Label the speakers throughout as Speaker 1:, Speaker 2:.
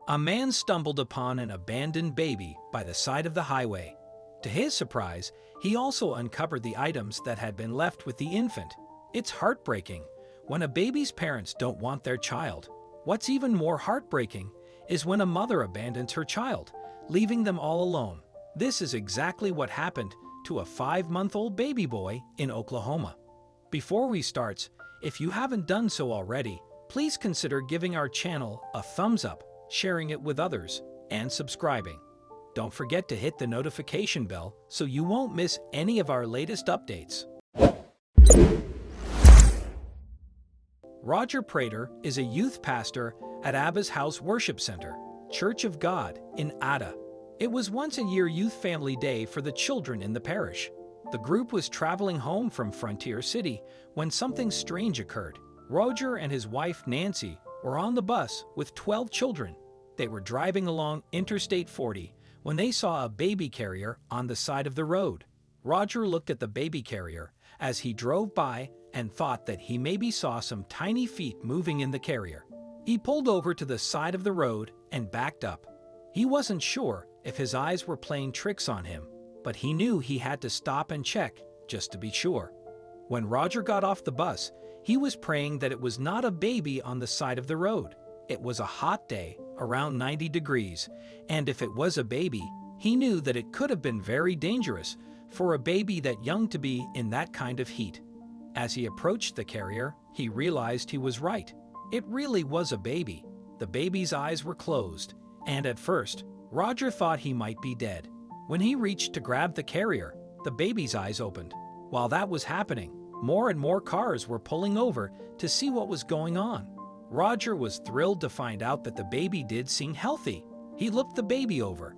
Speaker 1: A man stumbled upon an abandoned baby by the side of the highway. To his surprise, he also uncovered the items that had been left with the infant. It's heartbreaking when a baby's parents don't want their child. What's even more heartbreaking is when a mother abandons her child, leaving them all alone. This is exactly what happened to a 5-month-old baby boy in Oklahoma. Before we start, if you haven't done so already, please consider giving our channel a thumbs up, sharing it with others, and subscribing. Don't forget to hit the notification bell so you won't miss any of our latest updates. Roger Prater is a youth pastor at Abba's House Worship Center, Church of God in Ada. It was once a year youth family day for the children in the parish. The group was traveling home from Frontier City when something strange occurred. Roger and his wife Nancy were on the bus with 12 children. They were driving along Interstate 40 when they saw a baby carrier on the side of the road. Roger looked at the baby carrier as he drove by and thought that he maybe saw some tiny feet moving in the carrier. He pulled over to the side of the road and backed up. He wasn't sure if his eyes were playing tricks on him, but he knew he had to stop and check just to be sure. When Roger got off the bus, he was praying that it was not a baby on the side of the road. It was a hot day, around 90 degrees, and if it was a baby, he knew that it could have been very dangerous for a baby that young to be in that kind of heat. As he approached the carrier, he realized he was right. It really was a baby. The baby's eyes were closed, and at first, Roger thought he might be dead. When he reached to grab the carrier, the baby's eyes opened. While that was happening, more and more cars were pulling over to see what was going on. Roger was thrilled to find out that the baby did seem healthy. He looked the baby over,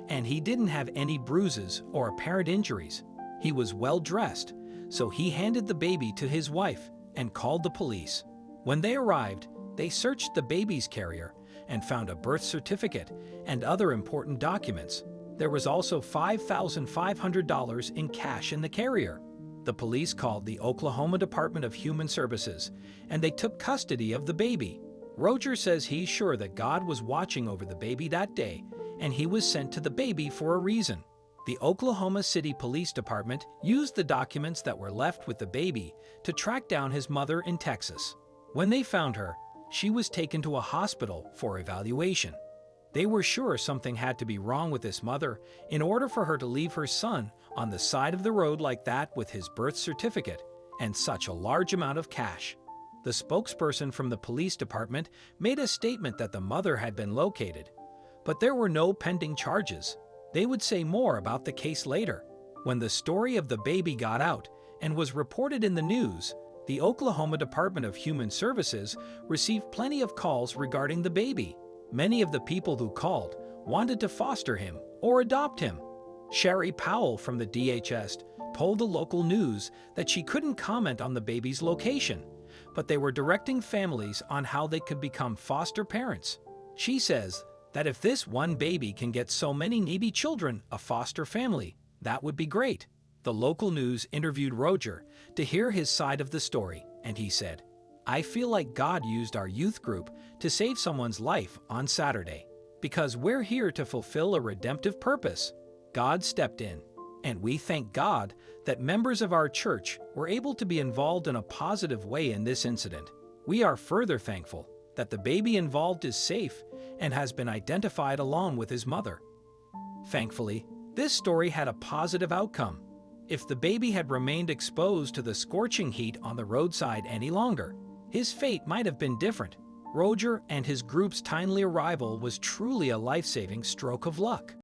Speaker 1: and he didn't have any bruises or apparent injuries. He was well dressed, so he handed the baby to his wife and called the police. When they arrived, they searched the baby's carrier and found a birth certificate and other important documents. There was also $5,500 in cash in the carrier. The police called the Oklahoma Department of Human Services, and they took custody of the baby. Roger says he's sure that God was watching over the baby that day, and he was sent to the baby for a reason. The Oklahoma City Police Department used the documents that were left with the baby to track down his mother in Texas. When they found her, she was taken to a hospital for evaluation. They were sure something had to be wrong with this mother in order for her to leave her son on the side of the road like that with his birth certificate and such a large amount of cash. The spokesperson from the police department made a statement that the mother had been located, but there were no pending charges. They would say more about the case later. When the story of the baby got out and was reported in the news, the Oklahoma Department of Human Services received plenty of calls regarding the baby. Many of the people who called wanted to foster him or adopt him. Sherry Powell from the DHS told the local news that she couldn't comment on the baby's location, but they were directing families on how they could become foster parents. She says that if this one baby can get so many needy children a foster family, that would be great. The local news interviewed Roger to hear his side of the story, and he said, "I feel like God used our youth group to save someone's life on Saturday, because we're here to fulfill a redemptive purpose. God stepped in, and we thank God that members of our church were able to be involved in a positive way in this incident. We are further thankful that the baby involved is safe and has been identified along with his mother." Thankfully, this story had a positive outcome. If the baby had remained exposed to the scorching heat on the roadside any longer, his fate might have been different. Roger and his group's timely arrival was truly a life-saving stroke of luck.